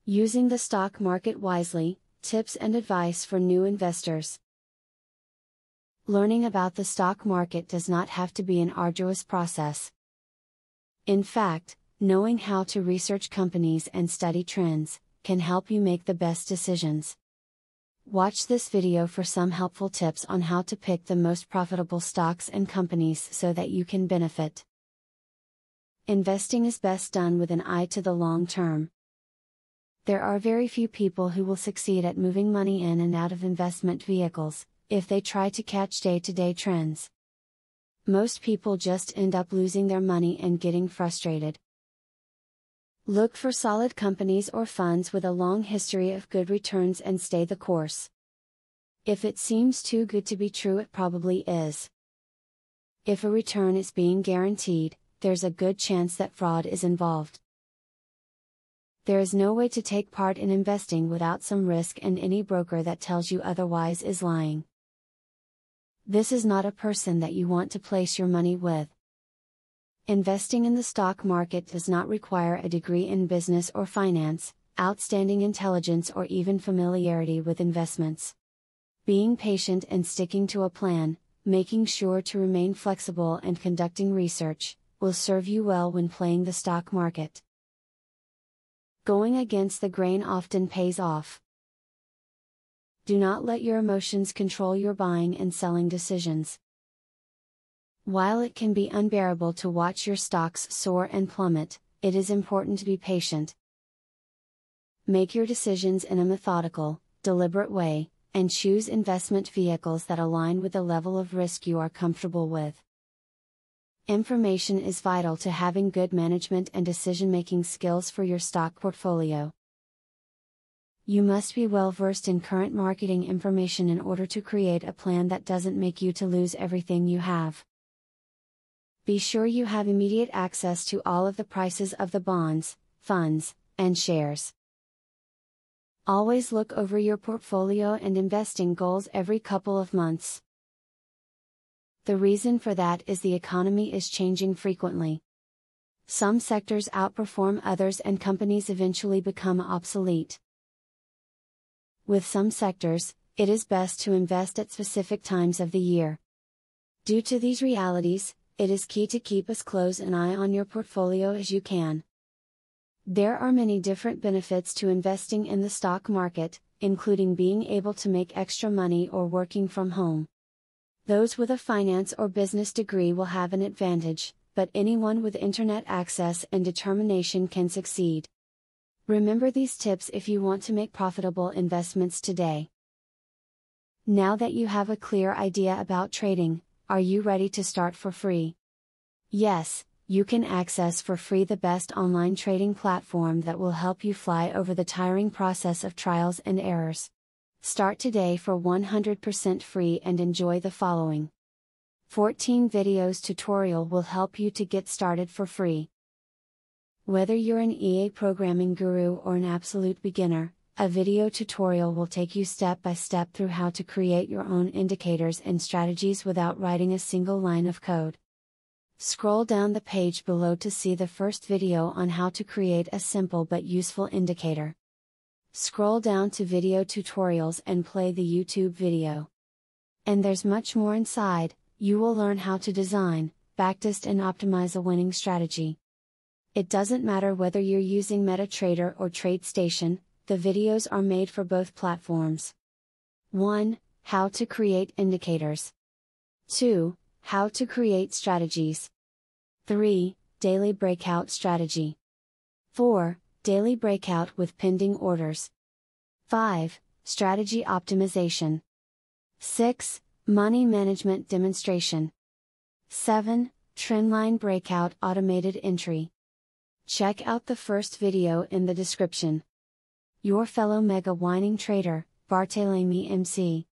Using the stock market wisely, tips and advice for new investors. Learning about the stock market does not have to be an arduous process. In fact, knowing how to research companies and study trends can help you make the best decisions. Watch this video for some helpful tips on how to pick the most profitable stocks and companies so that you can benefit. Investing is best done with an eye to the long term. There are very few people who will succeed at moving money in and out of investment vehicles, if they try to catch day-to-day trends. Most people just end up losing their money and getting frustrated. Look for solid companies or funds with a long history of good returns and stay the course. If it seems too good to be true, it probably is. If a return is being guaranteed, there's a good chance that fraud is involved. There is no way to take part in investing without some risk, and any broker that tells you otherwise is lying. This is not a person that you want to place your money with. Investing in the stock market does not require a degree in business or finance, outstanding intelligence, or even familiarity with investments. Being patient and sticking to a plan, making sure to remain flexible and conducting research, will serve you well when playing the stock market. Going against the grain often pays off. Do not let your emotions control your buying and selling decisions. While it can be unbearable to watch your stocks soar and plummet, it is important to be patient. Make your decisions in a methodical, deliberate way, and choose investment vehicles that align with the level of risk you are comfortable with. Information is vital to having good management and decision-making skills for your stock portfolio. You must be well versed in current marketing information in order to create a plan that doesn't make you to lose everything you have. Be sure you have immediate access to all of the prices of the bonds, funds, and shares. Always look over your portfolio and investing goals every couple of months. The reason for that is the economy is changing frequently. Some sectors outperform others and companies eventually become obsolete. With some sectors, it is best to invest at specific times of the year. Due to these realities, it is key to keep as close an eye on your portfolio as you can. There are many different benefits to investing in the stock market, including being able to make extra money or working from home. Those with a finance or business degree will have an advantage, but anyone with internet access and determination can succeed. Remember these tips if you want to make profitable investments today. Now that you have a clear idea about trading, are you ready to start for free? Yes, you can access for free the best online trading platform that will help you fly over the tiring process of trials and errors. Start today for 100% free and enjoy the following 14 videos tutorial will help you to get started for free. Whether you're an EA programming guru or an absolute beginner, a video tutorial will take you step by step through how to create your own indicators and strategies without writing a single line of code. Scroll down the page below to see the first video on how to create a simple but useful indicator. Scroll down to video tutorials and play the YouTube video. And there's much more inside. You will learn how to design, backtest and optimize a winning strategy. It doesn't matter whether you're using MetaTrader or TradeStation, the videos are made for both platforms. 1. How to create indicators. 2. How to create strategies. 3. Daily breakout strategy. 4. Daily breakout with pending orders. 5. Strategy optimization. 6. Money management demonstration. 7. Trendline breakout automated entry. Check out the first video in the description. Your fellow mega winning trader, Barthelemy MC.